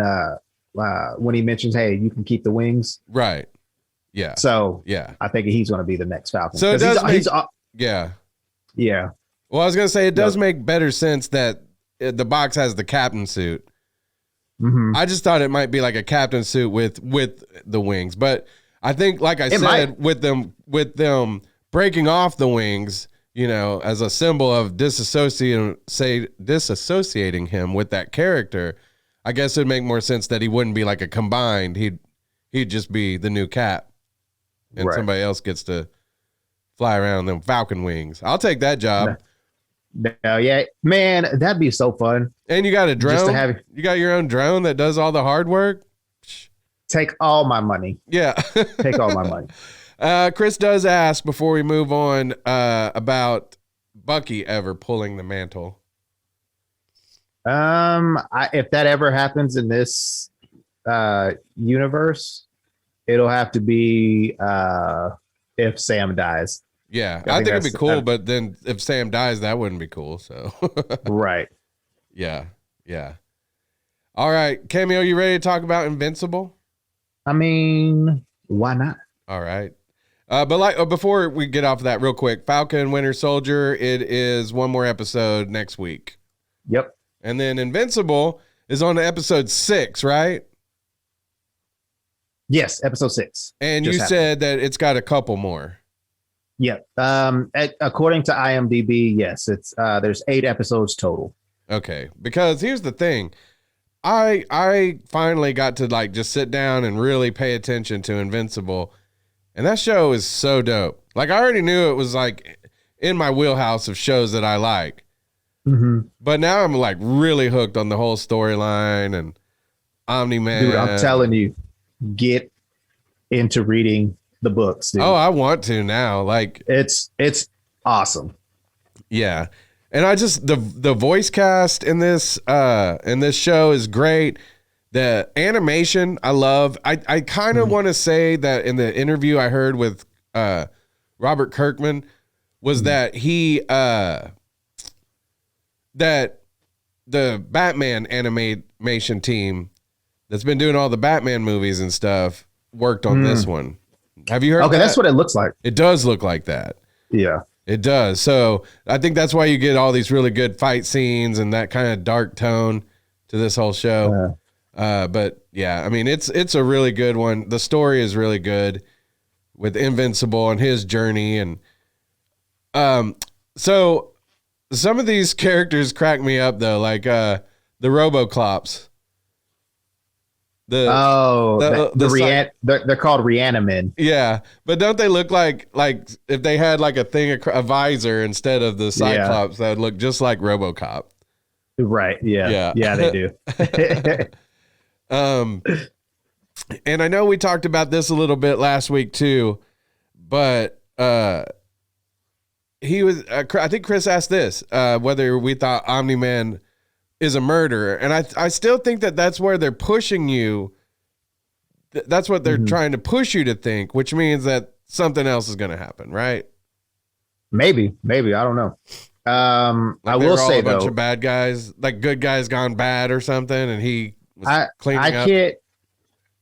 he mentions, hey, you can keep the wings. Right. Yeah. So yeah, I think he's going to be the next Falcon. So it does yeah. Well, I was going to say it does make better sense that the box has the captain suit. Mm-hmm. I just thought it might be like a captain suit with the wings, but I think, like I said, with them breaking off the wings, as a symbol of disassociating him with that character, I guess it'd make more sense that he wouldn't be like a combined. He'd just be the new Cap. And somebody else gets to fly around them Falcon wings. I'll take that job. No, yeah, man, that'd be so fun. And you got a drone. You got your own drone that does all the hard work. Take all my money. Yeah, take all my money. Chris does ask before we move on about Bucky ever pulling the mantle. If that ever happens in this universe, it'll have to be if Sam dies. Yeah, I think it'd be cool, but then if Sam dies, that wouldn't be cool. So right. Yeah. All right, Cameo, you ready to talk about Invincible? I mean, why not? All right. But before we get off of that real quick, Falcon Winter Soldier, it is one more episode next week. Yep. And then Invincible is on episode 6, right? Yes, episode 6. And you said that it's got a couple more. Yeah. According to IMDb, yes, it's there's 8 episodes total. Okay. Because here's the thing. I finally got to like just sit down and really pay attention to Invincible. And that show is so dope. Like I already knew it was like in my wheelhouse of shows that I like. Mm-hmm. But now I'm like really hooked on the whole storyline and Omni-Man. Dude, I'm telling you, get into reading the books, dude. Oh, I want to now. Like it's awesome. Yeah. And I just the voice cast in this show is great. The animation I love. I kind of want to say that in the interview I heard with Robert Kirkman was that he that the Batman animation team that's been doing all the Batman movies and stuff worked on this one. Have you heard? Okay, that's what it looks like. It does look like that. Yeah. It does. So I think that's why you get all these really good fight scenes and that kind of dark tone to this whole show. But yeah, I mean, it's a really good one. The story is really good with Invincible and his journey. And so some of these characters crack me up though, like the RoboClops. They're called Reanimin. Yeah, but don't they look like if they had like a visor instead of the Cyclops, that would look just like RoboCop. Right. Yeah. Yeah, they do. And I know we talked about this a little bit last week too, but he was. I think Chris asked this whether we thought Omni-Man is a murderer, and I still think that's where they're pushing you. That's what they're trying to push you to think, which means that something else is going to happen, right? Maybe I don't know. I will say a bunch though, of bad guys, like good guys gone bad or something, and he was cleaning up.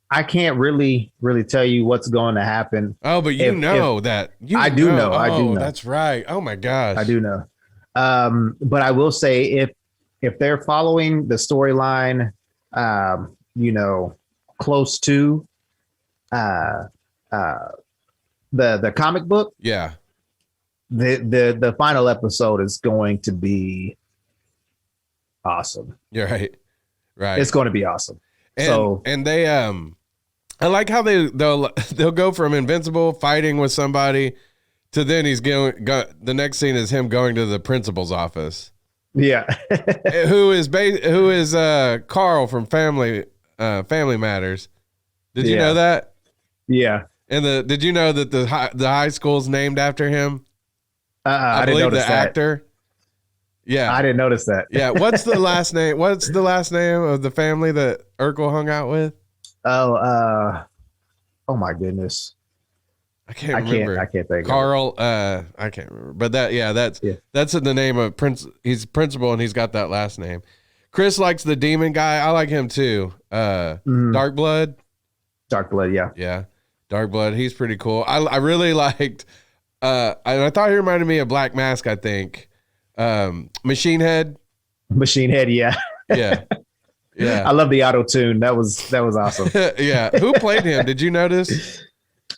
I can't really tell you what's going to happen. Oh, but I do know. I do know. That's right. Oh my gosh, I do know. But I will say if they're following the storyline, close to the comic book, yeah, the final episode is going to be awesome. You're right. It's going to be awesome. And they I like how they'll go from Invincible fighting with somebody to then he's the next scene is him going to the principal's office. Yeah. who is Carl from Family Matters. Did you know that? Yeah. And did you know that the high school's named after him? I didn't notice the that. Actor. Yeah. I didn't notice that. Yeah. What's the last name? What's the last name of the family that Urkel hung out with? Oh my goodness. I can't remember. I can't think. Carl. I can't remember. But that's in the name of Prince. He's principal and he's got that last name. Chris likes the demon guy. I like him too. Dark Blood. Dark Blood. Yeah. Yeah. Dark Blood. He's pretty cool. I really liked. I thought he reminded me of Black Mask. I think. Machine Head. Yeah. Yeah. Yeah. I love the auto tune. That was awesome. Yeah. Who played him? Did you notice?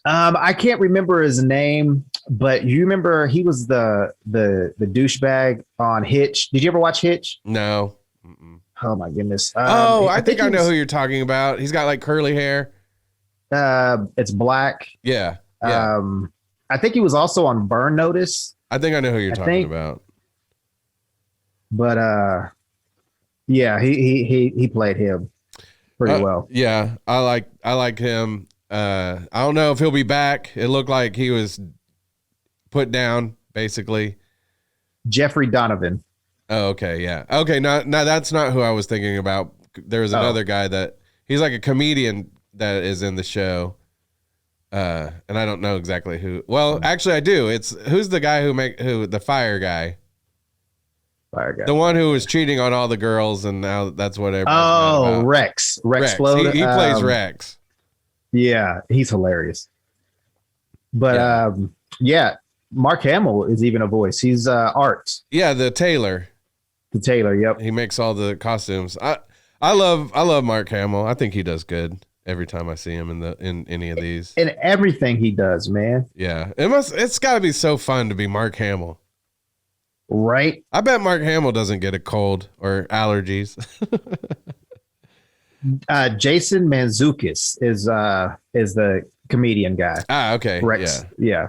I can't remember his name, but you remember he was the douchebag on Hitch. Did you ever watch Hitch? No. Mm-mm. Oh my goodness. I think I know who you're talking about. He's got like curly hair. It's black. Yeah. I think he was also on Burn Notice. I think I know who you're talking about. But yeah, he played him pretty well. Yeah, I like him. I don't know if he'll be back. It looked like he was put down, basically. Jeffrey Donovan. Oh, okay, yeah. Okay, no, that's not who I was thinking about. There was another guy that he's like a comedian that is in the show. And I don't know exactly who. Well, actually I do. Who's the guy who the fire guy? The one who was cheating on all the girls, and now that's what everybody's mad about. Rex Flode. He plays Rex. Yeah, he's hilarious. But yeah, Mark Hamill is even a voice. He's Art. Yeah, the tailor. The tailor. Yep. He makes all the costumes. I love Mark Hamill. I think he does good every time I see him in any of these. In everything he does, man. Yeah, it's got to be so fun to be Mark Hamill. Right. I bet Mark Hamill doesn't get a cold or allergies. Jason Mantzoukas is the comedian guy. Okay. Rex. Yeah.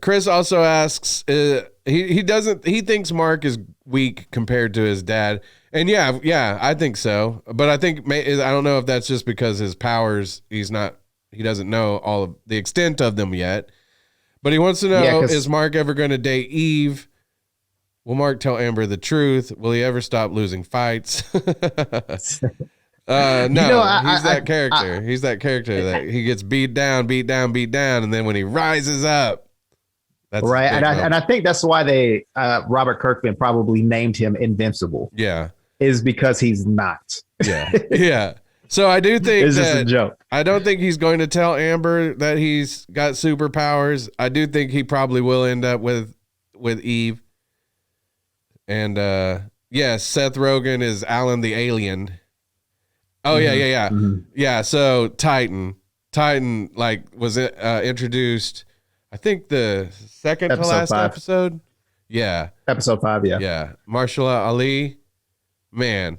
Chris also asks, he thinks Mark is weak compared to his dad. And yeah, I think so. But I think, I don't know if that's just because his powers, he doesn't know all of the extent of them yet. But he wants to know, is Mark ever going to date Eve? Will Mark tell Amber the truth? Will he ever stop losing fights? No, he's that character. He's that character that he gets beat down, and then when he rises up, that's right. And I think that's why they Robert Kirkman probably named him Invincible. Yeah, is because he's not. Yeah, yeah. So I do think it's just a joke. I don't think he's going to tell Amber that he's got superpowers. I do think he probably will end up with Eve. And Seth Rogen is Alan the Alien. Oh yeah. Mm-hmm. Yeah, so Titan like was introduced I think the second to last episode. Yeah. Episode 5, yeah. Yeah. Marshall Ali. Man,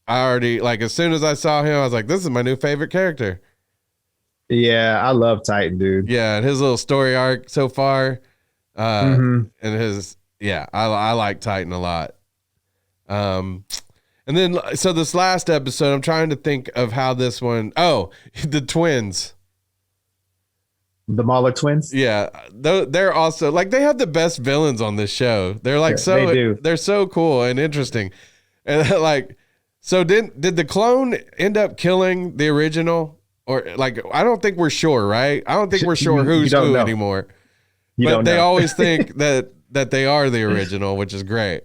I already like as soon as I saw him, I was like, this is my new favorite character. Yeah, I love Titan, dude. Yeah, and his little story arc so far. And his I like Titan a lot. And then so this last episode, I'm trying to think of how this one the twins. The Mahler twins? Yeah. They're also like they have the best villains on this show. They're like they're so cool and interesting. And like so did the clone end up killing the original? Or like I don't think we're sure, right? I don't think we're sure who's who anymore. But they always think that they are the original, which is great.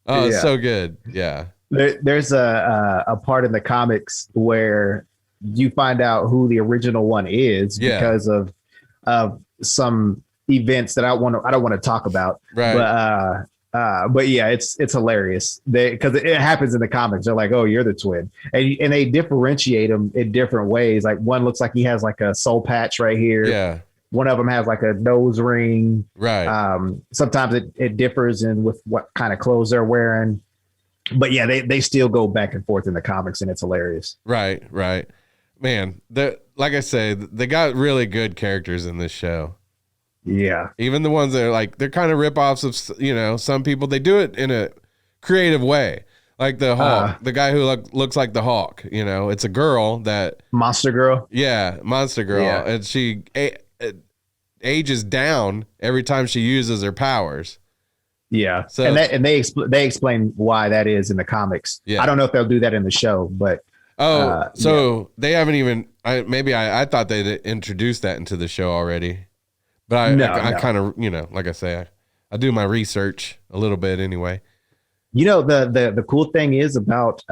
Oh, it's so good. Yeah. There's a part in the comics where you find out who the original one is because of some events that I don't want to talk about. Right. But yeah, it's hilarious because it happens in the comics. They're like, oh, you're the twin. And they differentiate them in different ways. Like one looks like he has like a soul patch right here. Yeah. One of them has like a nose ring. Right. Sometimes it differs in with what kind of clothes they're wearing. But yeah, they still go back and forth in the comics and it's hilarious. Right. Man, like I say, they got really good characters in this show. Yeah. Even the ones that are like, they're kind of ripoffs of, some people. They do it in a creative way. Like the Hawk, the guy who looks like the Hawk, it's a girl that. Monster Girl? Yeah, Monster Girl. Yeah. And she ages down every time she uses her powers. Yeah. So and they explain why that is in the comics. Yeah. I don't know if they'll do that in the show, but. They haven't even, I thought they'd introduced that into the show already. But I kind of, like I say, I do my research a little bit anyway. The cool thing is about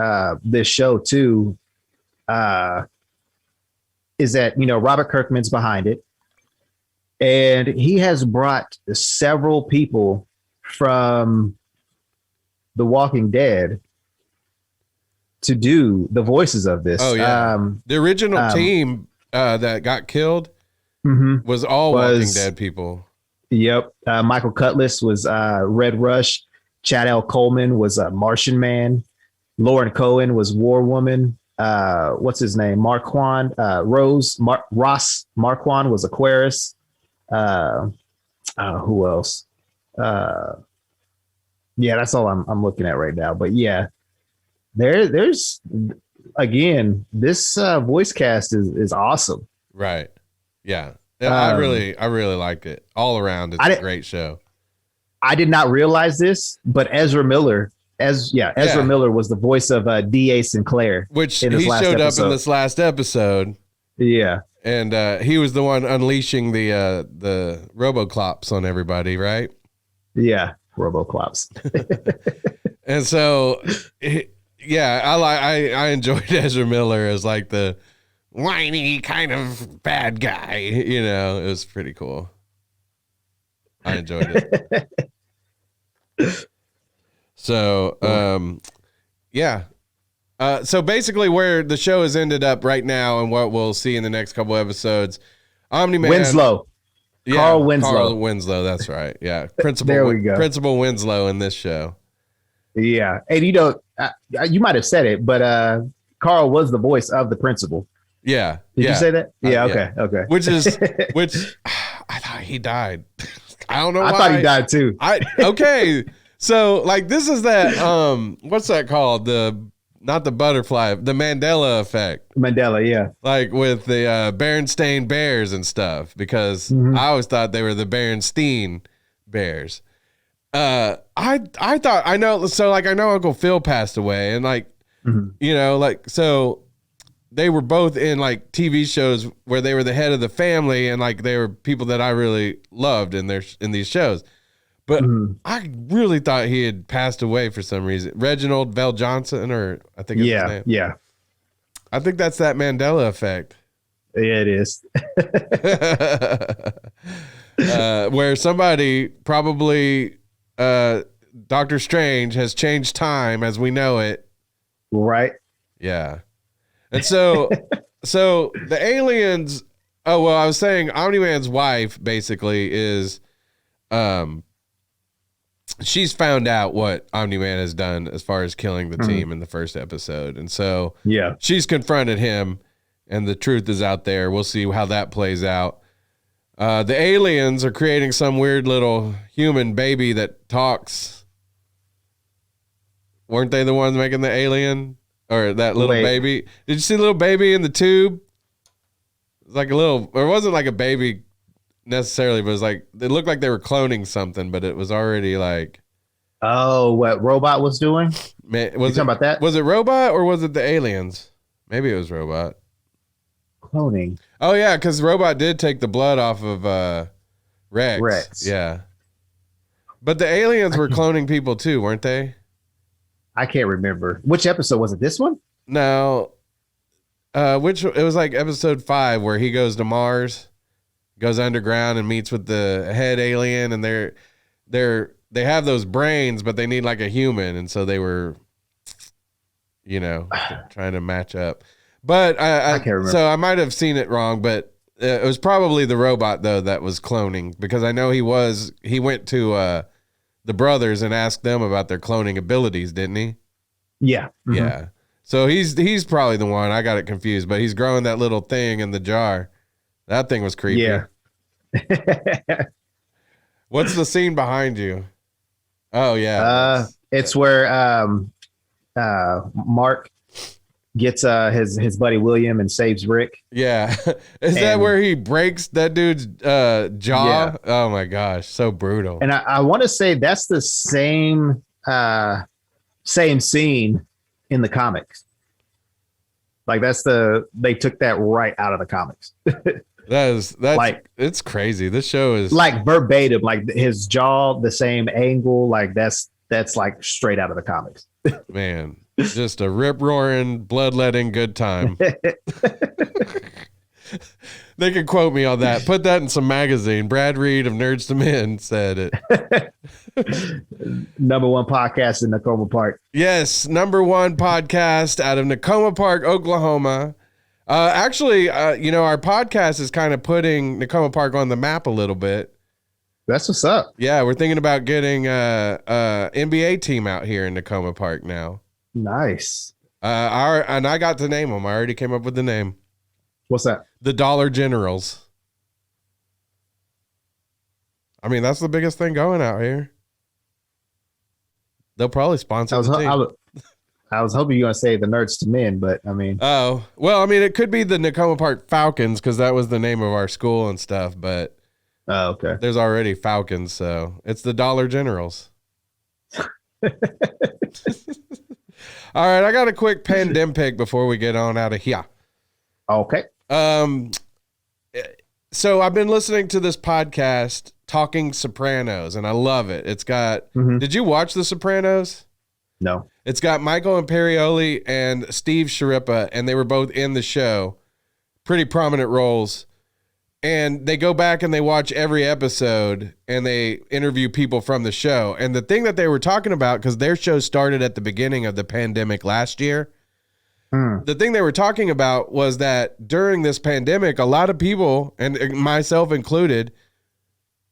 this show too, is that, Robert Kirkman's behind it. And he has brought several people from The Walking Dead to do the voices of this. Oh, yeah. The original team that got killed was all Walking Dead people. Yep. Michael Cutlass was Red Rush. Chad L. Coleman was Martian Man. Lauren Cohen was War Woman. What's his name? Marquand. Ross Marquand was Aquarius. Who else? Yeah, that's all I'm looking at right now. But yeah, there's again, this voice cast is awesome. Right. Yeah. I really liked it all around. It's a great show. I did not realize this, but Ezra Miller Miller was the voice of D.A. Sinclair, which he showed up in this last episode. Yeah. And he was the one unleashing the RoboClops on everybody, right? Yeah, RoboClops. And so, I enjoyed Ezra Miller as like the whiny kind of bad guy. It was pretty cool. I enjoyed it. So, so basically where the show has ended up right now and what we'll see in the next couple episodes, Omni-Man. Winslow. Yeah, Carl Winslow. Carl Winslow, that's right. Yeah. There we go. Principal Winslow in this show. Yeah. And you might have said it, but Carl was the voice of the principal. Yeah. Did you say that? Yeah, okay. Which I thought he died. I don't know why. I thought he died too. Okay. So like this is that what's that called? Not the butterfly, the Mandela effect. Mandela, yeah. Like with the Berenstain Bears and stuff, because I always thought they were the Berenstein Bears. I thought I know Uncle Phil passed away, and like so they were both in like TV shows where they were the head of the family, and like they were people that I really loved in these shows. But I really thought he had passed away for some reason. Reginald Vell Johnson, or I think it's his name. Yeah. I think that's that Mandela effect. Yeah, it is. Where somebody probably Doctor Strange has changed time as we know it. Right. Yeah. And so the aliens, oh well, I was saying Omni-Man's wife basically is she's found out what Omni-Man has done as far as killing the team in the first episode. And so she's confronted him, and the truth is out there. We'll see how that plays out. The aliens are creating some weird little human baby that talks. Weren't they the ones making the alien? Or that little baby? Did you see the little baby in the tube? It was like a little, or it wasn't like a baby necessarily, but it was like, it looked like they were cloning something, but it was already like. Oh, what Robot was doing? Man, you talking about that? Was it Robot or was it the aliens? Maybe it was Robot. Cloning. Oh yeah, because Robot did take the blood off of Rex. Yeah. But the aliens were cloning people too, weren't they? I can't remember. Which episode was it? This one? No. It was like episode 5 where he goes to Mars, goes underground and meets with the head alien, and they have those brains, but they need like a human, and so they were, trying to match up. But I can't remember. So I might have seen it wrong, but it was probably the Robot though that was cloning, because I know he went to the brothers and asked them about their cloning abilities, didn't he? Yeah. Mm-hmm. Yeah. So he's probably the one. I got it confused, but he's growing that little thing in the jar. That thing was creepy. Yeah. What's the scene behind you? Oh yeah. It's where Mark gets his buddy William and saves Rick. Yeah. Is that where he breaks that dude's jaw? Yeah. Oh my gosh, so brutal. And I want to say that's the same scene in the comics. Like they took that right out of the comics. That's like, it's crazy. This show is like verbatim, like his jaw, the same angle, like that's like straight out of the comics. Man. Just a rip-roaring, bloodletting good time. They can quote me on that. Put that in some magazine. Brad Reed of Nerdz II Men said it. Number 1 podcast in Nakoma Park. Yes, number 1 podcast out of Nakoma Park, Oklahoma. Actually, our podcast is kind of putting Nakoma Park on the map a little bit. That's what's up. Yeah, we're thinking about getting a NBA team out here in Nakoma Park now. Nice. And I got to name them. I already came up with the name. What's that? The Dollar Generals. I mean, that's the biggest thing going out here. They'll probably sponsor the team. I was hoping you were going to say the Nerdz II Men, but I mean. Oh, well, I mean, it could be the Nakoma Park Falcons because that was the name of our school and stuff, but okay. There's already Falcons, so it's the Dollar Generals. All right, I got a quick pandemic pick before we get on out of here. Okay. So I've been listening to this podcast, Talking Sopranos, and I love it. It's got, Did you watch The Sopranos? No. It's got Michael Imperioli and Steve Sciarippa, and they were both in the show. Pretty prominent roles. And they go back and they watch every episode and they interview people from the show. And the thing that they were talking about, because their show started at the beginning of the pandemic last year, the thing they were talking about was that during this pandemic, a lot of people, and myself included,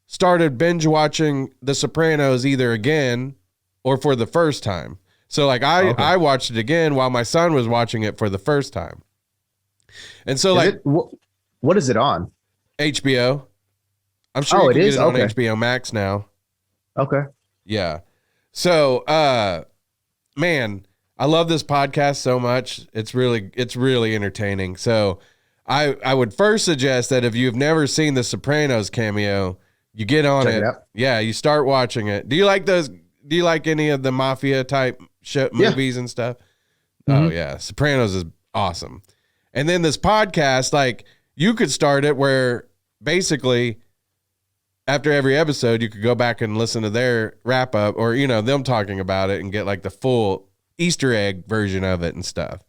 started binge watching The Sopranos either again or for the first time. So like I watched it again while my son was watching it for the first time. And so what is it on? HBO. I'm sure you can get it on HBO Max now. Okay. Yeah. So, man, I love this podcast so much. It's really entertaining. So I would first suggest that if you've never seen The Sopranos, Cameo, you get on it. Yeah, you start watching it. Do you like any of the mafia type movies and stuff? Oh yeah. Sopranos is awesome. And then this podcast, like you could start it where basically after every episode, you could go back and listen to their wrap up or, you know, them talking about it and get like the full Easter egg version of it and stuff.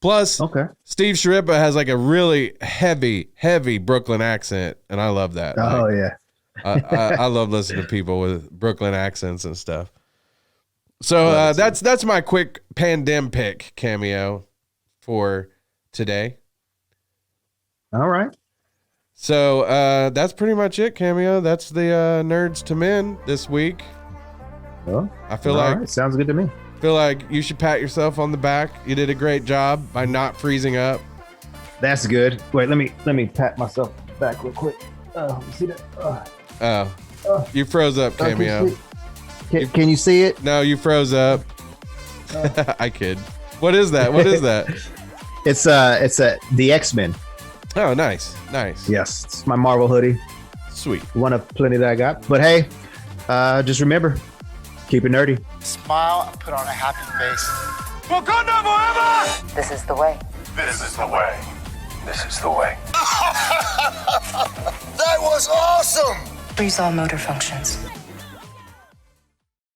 Plus, Steve Sharippa has like a really heavy Brooklyn accent. And I love that. Oh, like, yeah. I love listening to people with Brooklyn accents and stuff. So that's my quick pandem pick cameo for today. All right. So that's pretty much it, Cameo. That's the Nerdz II Men this week. Well, I feel like right. Sounds good to me. Feel like you should pat yourself on the back. You did a great job by not freezing up. That's good. Wait, let me pat myself back real quick. See that? You froze up, Cameo. Can you see it? No, you froze up. I kid. What is that? What is that? It's the X-Men. Oh, nice. Yes, it's my Marvel hoodie. Sweet. One of plenty that I got. But hey, just remember, keep it nerdy. Smile and put on a happy face. Wakanda forever! This is the way. This is the way. This is the way. That was awesome! Freeze all motor functions.